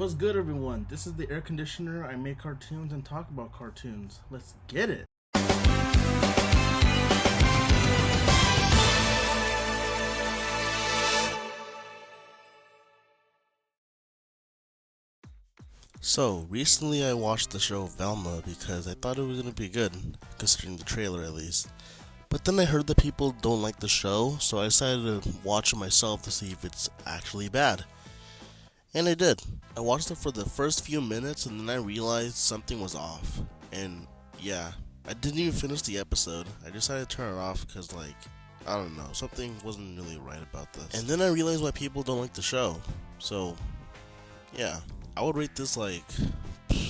What's good, everyone? This is the air conditioner. I make cartoons and talk about cartoons. Let's get it. So, recently I watched the show Velma because I thought it was going to be good, considering the trailer at least. But then I heard that people don't like the show, so I decided to watch it myself to see if it's actually bad. And I did. I watched it for the first few minutes and then I realized something was off. And yeah, I didn't even finish the episode. I decided to turn it off because, I don't know, something wasn't really right about this. And then I realized why people don't like the show. So, yeah. I would rate this I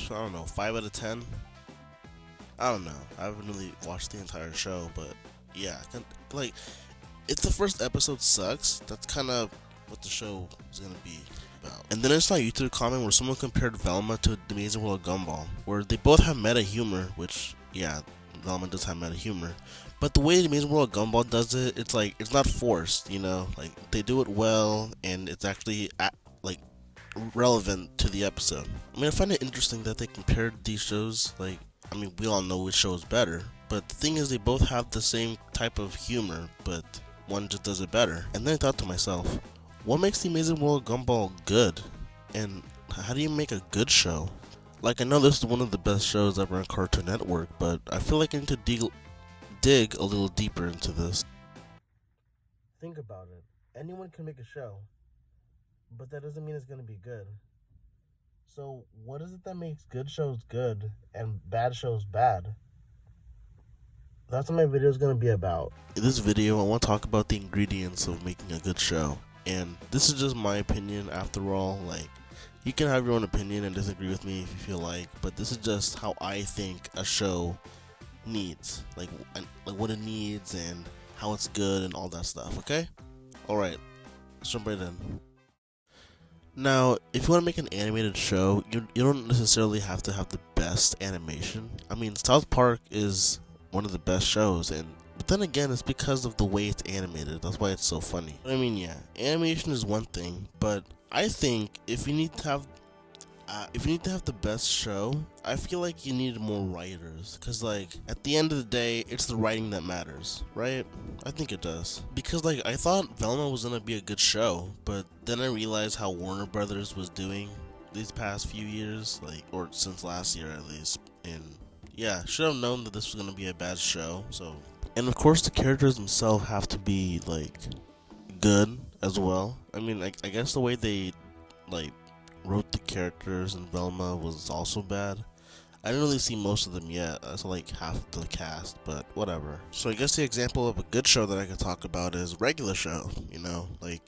don't know, 5 out of 10. I don't know. I haven't really watched the entire show, but yeah. If the first episode sucks, that's kind of what the show is going to be about. And then I saw a YouTube comment where someone compared Velma to The Amazing World of Gumball, where they both have meta humor, which, yeah, Velma does have meta humor. But the way The Amazing World of Gumball does it, it's not forced, you know? They do it well, and it's actually, relevant to the episode. I find it interesting that they compared these shows. We all know which show is better, but the thing is, they both have the same type of humor, but one just does it better. And then I thought to myself, what makes The Amazing World of Gumball good? And how do you make a good show? I know this is one of the best shows ever on Cartoon Network, but I feel like I need to dig a little deeper into this. Think about it. Anyone can make a show, but that doesn't mean it's going to be good. So, what is it that makes good shows good and bad shows bad? That's what my video is going to be about. In this video, I want to talk about the ingredients of making a good show. And this is just my opinion after all. You can have your own opinion and disagree with me if you feel like, but this is just how I think a show needs. What it needs and how it's good and all that stuff, okay? Alright, let's jump right in. Now, if you want to make an animated show, you don't necessarily have to have the best animation. South Park is one of the best shows, but then again, it's because of the way it's animated. That's why it's so funny. Yeah, animation is one thing, but I think if you need to have the best show, I feel like you need more writers. Because, at the end of the day, it's the writing that matters, right? I think it does. Because, I thought Velma was going to be a good show, but then I realized how Warner Brothers was doing these past few years, or since last year at least. And, yeah, should have known that this was going to be a bad show, so. And, of course, the characters themselves have to be, good as well. I guess the way they, wrote the characters in Velma was also bad. I didn't really see most of them yet. I saw half the cast, but whatever. So I guess the example of a good show that I could talk about is Regular Show,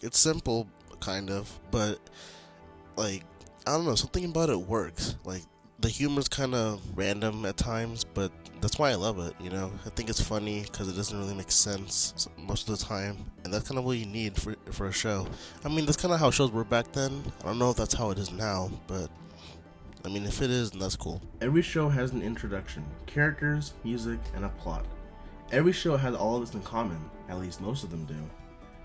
it's simple, kind of, but I don't know, something about it works. The humor's kind of random at times, but that's why I love it, I think it's funny because it doesn't really make sense most of the time, and that's kind of what you need for a show. That's kind of how shows were back then. I don't know if that's how it is now, but if it is, then that's cool. Every show has an introduction, characters, music, and a plot. Every show has all of this in common, at least most of them do.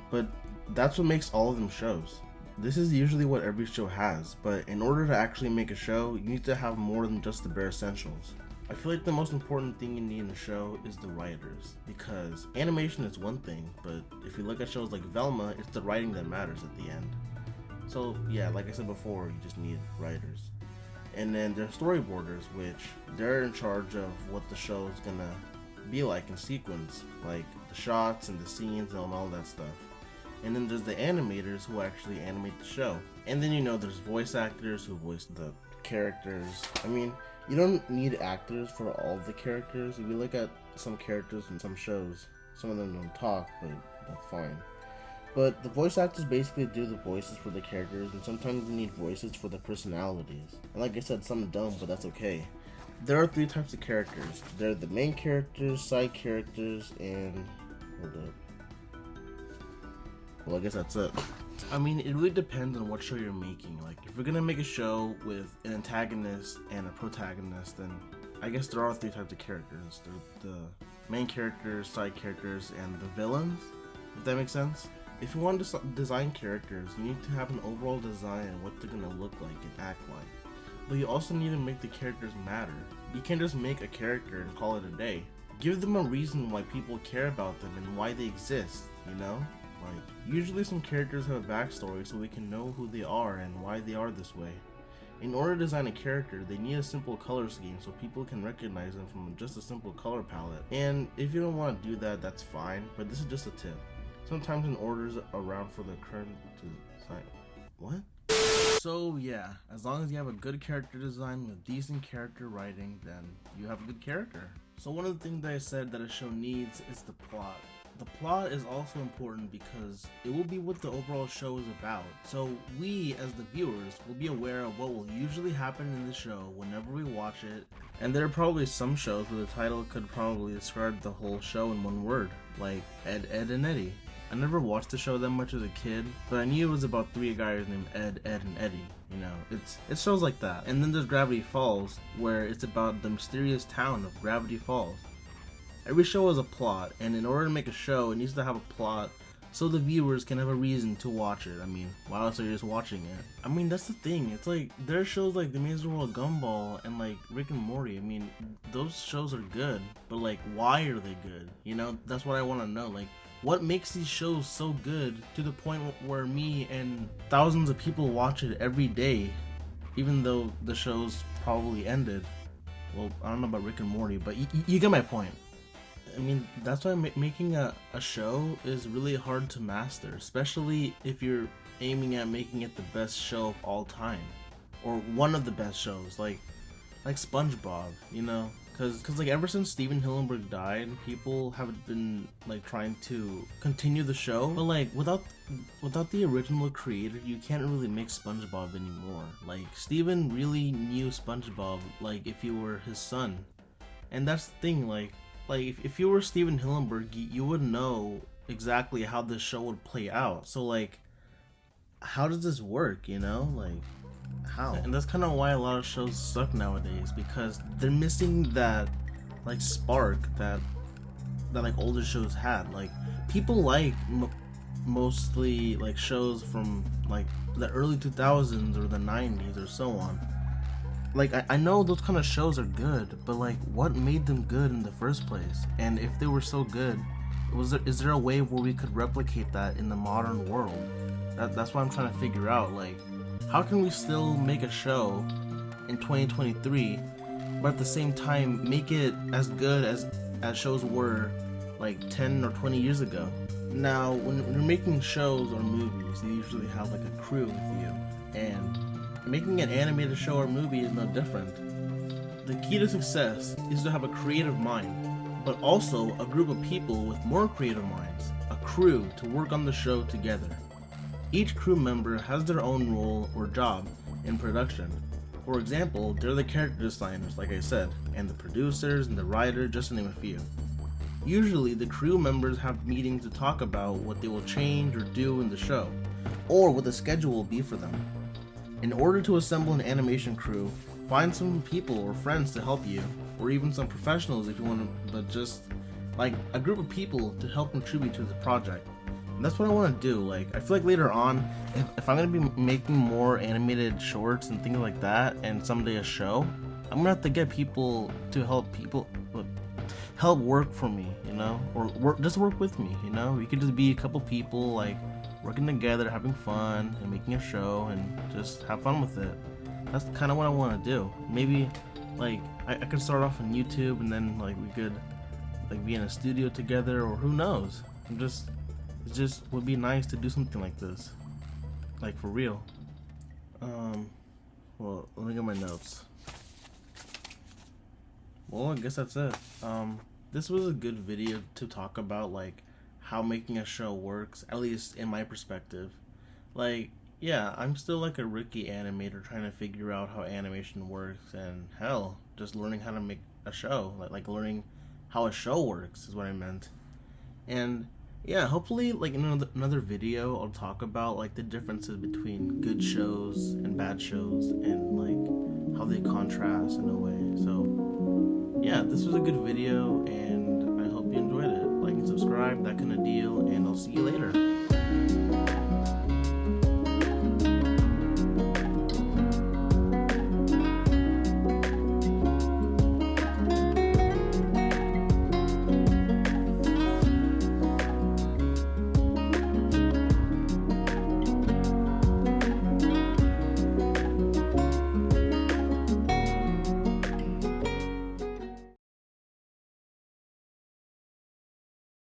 But that's what makes all of them shows. This is usually what every show has, but in order to actually make a show, you need to have more than just the bare essentials. I feel like the most important thing you need in a show is the writers, because animation is one thing, but if you look at shows like Velma, it's the writing that matters at the end. So yeah, like I said before, you just need writers. And then there's storyboarders, which they're in charge of what the show is gonna be like in sequence, like the shots and the scenes and all that stuff. And then there's the animators who actually animate the show. And then there's voice actors who voice the characters. You don't need actors for all the characters. If you look at some characters in some shows, some of them don't talk, but that's fine. But the voice actors basically do the voices for the characters, and sometimes they need voices for the personalities. And like I said, some don't, but that's okay. There are 3 types of characters. They're the main characters, side characters, and well, I guess that's it. It really depends on what show you're making. If you're gonna make a show with an antagonist and a protagonist, then I guess there are 3 types of characters. They're the main characters, side characters, and the villains, if that makes sense. If you want to design characters, you need to have an overall design on what they're gonna look like and act like. But you also need to make the characters matter. You can't just make a character and call it a day. Give them a reason why people care about them and why they exist, you know? Like, usually some characters have a backstory so we can know who they are and why they are this way. In order to design a character, they need a simple color scheme so people can recognize them from just a simple color palette. And if you don't want to do that, that's fine, but this is just a tip. Sometimes an order's around for the current design. What? So yeah, as long as you have a good character design with decent character writing, then you have a good character. So one of the things that I said that a show needs is the plot. The plot is also important because it will be what the overall show is about. So we, as the viewers, will be aware of what will usually happen in the show whenever we watch it. And there are probably some shows where the title could probably describe the whole show in one word, like Ed, Edd and Eddy. I never watched the show that much as a kid, but I knew it was about 3 guys named Ed, Edd, and Eddy. You know, it's shows like that. And then there's Gravity Falls, where it's about the mysterious town of Gravity Falls. Every show has a plot, and in order to make a show, it needs to have a plot so the viewers can have a reason to watch it. I mean, why else are you just watching it? I mean, that's the thing. It's like, there are shows like The Amazing World of Gumball and like Rick and Morty. I mean, those shows are good, but like, why are they good? You know, that's what I want to know. Like, what makes these shows so good to the point where me and thousands of people watch it every day, even though the show's probably ended? Well, I don't know about Rick and Morty, but you get my point. I mean, that's why making a show is really hard to master, especially if you're aiming at making it the best show of all time, or one of the best shows, like SpongeBob, you know? Cause like ever since Steven Hillenburg died, people have been like trying to continue the show, but like without the original creator, you can't really make SpongeBob anymore. Like, Steven really knew SpongeBob like if you were his son, and that's the thing. Like if you were Steven Hillenburg, you would know exactly how this show would play out. So like, how does this work, you know? Like, how? And that's kind of why a lot of shows suck nowadays, because they're missing that like spark that like older shows had. Like, people like mostly like shows from like the early 2000s or the 90s or so on. Like, I know those kind of shows are good, but like, what made them good in the first place? And if they were so good, is there a way where we could replicate that in the modern world? That's what I'm trying to figure out. Like, how can we still make a show in 2023, but at the same time make it as good as shows were like 10 or 20 years ago? Now, when you're making shows or movies, you usually have like a crew with you, and making an animated show or movie is no different. The key to success is to have a creative mind, but also a group of people with more creative minds, a crew to work on the show together. Each crew member has their own role or job in production. For example, they're the character designers, like I said, and the producers and the writer, just to name a few. Usually, the crew members have meetings to talk about what they will change or do in the show, or what the schedule will be for them. In order to assemble an animation crew, find some people or friends to help you, or even some professionals if you want to, but just like a group of people to help contribute to the project. And that's what I want to do. Like, I feel like later on, if I'm going to be making more animated shorts and things like that, and someday a show, I'm going to have to get people to help work for me, you know, or just work with me, you know. We could just be a couple people like working together, having fun, and making a show, and just have fun with it. That's kind of what I want to do. Maybe like I could start off on YouTube, and then like we could like be in a studio together, or who knows. It just would be nice to do something like this, like for real. Well, let me get my notes. Well, I guess that's it. This was a good video to talk about like how making a show works, at least in my perspective. Like, yeah, I'm still like a rookie animator trying to figure out how animation works, and hell, just learning how to make a show, like learning how a show works is what I meant. And yeah, hopefully like in another video I'll talk about like the differences between good shows and bad shows, and like how they contrast in a way. So yeah, this was a good video, and I hope you enjoyed it. Like and subscribe, that kind of deal, and I'll see you later.